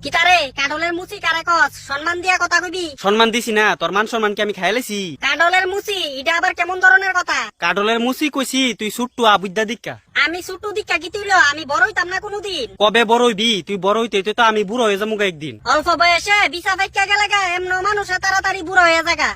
কিতারে কাডলের মুচি কারে কস সম্মান দিয়া কথা কইবি। সম্মান দিছি না, তোর মান সম্মান কি আমি খাইলেছি? কাডলের মুচি এটা আবার কেমন ধরনের কথা? কাডলের মুসি কইছি, তুই ছুট্টু আবুদ্দা দিক্কা। আমি ছোট দিকা কি তুইল, আমি বড় হইতাম না কোনোদিন। কবে বড় হইবি? তুই বড় হইতে হইতে তো আমি বুড়ো হয়ে যাবো একদিন। অল্প বয়সে বিছা ফাইকা গেলে গা এমন মানুষে তাড়াতাড়ি বুড়ো হয়ে যাগা।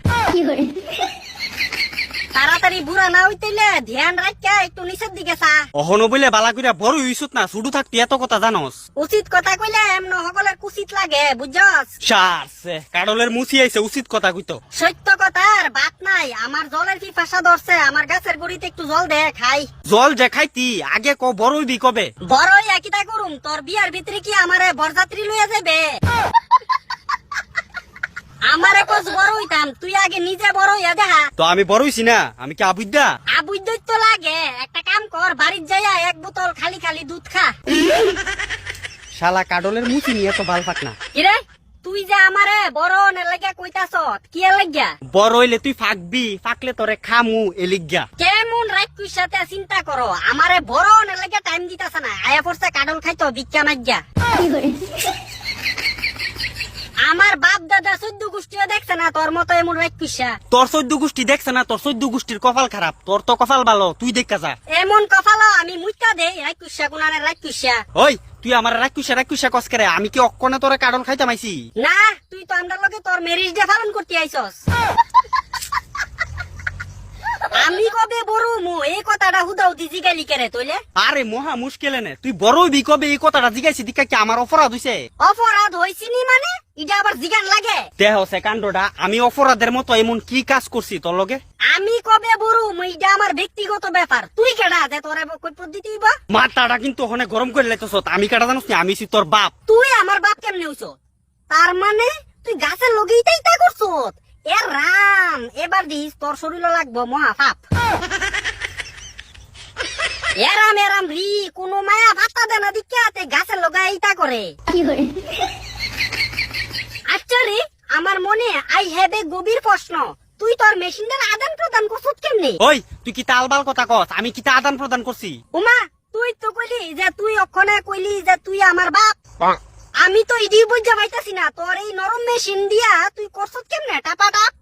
তাড়াতাড়ি বুড়া না হইতেলে ধ্যান রাখা একটু নিচের দিকে চা। অহনো বলে বালা কইরা বড় হইছত না, ছুটু থাকতি এত কথা জানোস। উচিত কথা কইলে এমন সকলের কুচিত লাগে বুঝছস। সারছে কাডলের মুসি আইছে, উচিত কথা কইতো। সত্য কথার বাত নাই, আমার জলের পিপাসা ধরছে, আমার গাছের গুড়িতে একটু জল দে খাই। জল যে খাইতি আগে ক বড় হইবি কবে? বড় হইয়া কিতা করুম, তোর বিয়ার ভিতরে কি আমারে বরযাত্রী লইয়া যাবে? আমারে কস বড় হইতাম, তুই আগে নিজে বড় হইয়া দেখা। তো আমি বড় হইছি না, আমি কি আবুদ্দা? আবুই তো লাগে, একটা কাম কর, বাড়ির যাইয়া এক বোতল খালি খালি দুধ খা। শালা কাডলের মুসি নিয়ে তো ভাল পাক না। কিরে তুই যে আমারে বড় নে লাগা কইতাছ, কি লাগিয়া? বড় হইলে তুই ফাকবি, ফাকলে তোরে খামু এলিগা। কেমন রাইকুর সাথে চিন্তা করো, আমারে বড় নে লাগা টাইম দিতাছ না, আয়া পড়ছে কাডল খাইতো ভিক্ষা মাগিয়া। আমার বাপ দাদা 14 গোষ্ঠীও দেখছে না তোর মতো এমন রাইকুসা। তোর 14 গোষ্ঠী দেখছে না, তোর 14 গোষ্ঠীর কপাল খারাপ, তোর তো কপাল ভালো, তুই দেখা যা। এমন কপাল আমি মুইতা দেই রাইকুসা কোনারে রাইকুসা। ওই তুই আমার রাক্ষুসা কস করে, আমি কি অক্ষণে তোরে কাডল খাইতাম আইছি? না তুই তো আমার লগে তোর ম্যারেজ ডে পালন করতে আইছস। আমি কবে বড় মু এই কথাটা হুদাও দি জিগালি কেরে তোলে? আরে মহা মুশকিল এনে, তুই বড় হইবি কবে এই কথাটা জিগাইছি দিকা কি আমার অপরাধ হইছে? অপরাধ হইছিনি মানে এটা আবার জিগান লাগে? দেহ সেকান্ডটা আমি অপরাধের মতো এমন কি কাজ করছি তোর লগে? আমি কবে বড় মু এটা আমার ব্যক্তিগত ব্যাপার, তুই কেডা যে তোরে কই পদ্ধতি হইবা? মাথাটা কিন্তু ওখানে গরম করে লাইতেছ, আমি কাটা জানোস না, আমি ছি তোর বাপ। তুই আমার বাপ কেমনে হইছ? তার মানে তুই গাছের লগেই তাই করছ? এ রাম, এবার দিস তোর শরীর লাগবো মহা পাপ। এরাম এরাম রি কোন মায়া ভাতা দেয় না দিকে গাছের লগা এইটা করে। আচ্ছা রে, আমার মনে আই হ্যাভ এ গভীর প্রশ্ন, তুই তোর মেশিনের আদান প্রদান করছিস কেমনে? ওই তুই কি তালবাল কথা কস, আমি কি তা আদান প্রদান করছি? উমা তুই তো কইলি যে তুই অক্ষণে কইলি যে তুই আমার বাপ। আমি তো ইডি বুঝা পাইতাছি না, তোর এই নরম মেশিন দিয়া তুই করছিস কেমনে টাপা টাপ?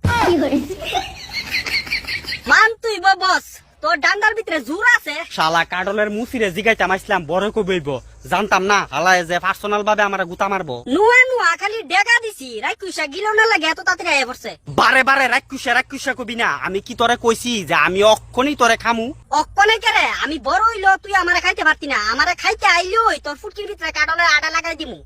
মান তুই বস, তোর ডান্ডার ভিতরে জোর আছে। শালা কাডলের মুসিরে জিগাইতাম আইছিলাম বড় কইব, জানতাম না হালায় যে পার্সোনাল ভাবে আমার গুতা মারবো। নুয়া নুয়া খালি ডেকা দিছি, রাইকুসা গিলো না লাগে এত তাড়াতাড়ি আয়া পড়ছে। বারে বারে রাক্ষুসা কবি না, আমি কি তোরে কইছি যে আমি অক্ষণই তোরে খামু? অক্ষণে কেরে আমি বড় হইলো তুই আমারে খাইতে পারতি না, আমারে খাইতে আইলো তোর ফুটকির ভিতরে কাডলের আটা লাগাই দিমু।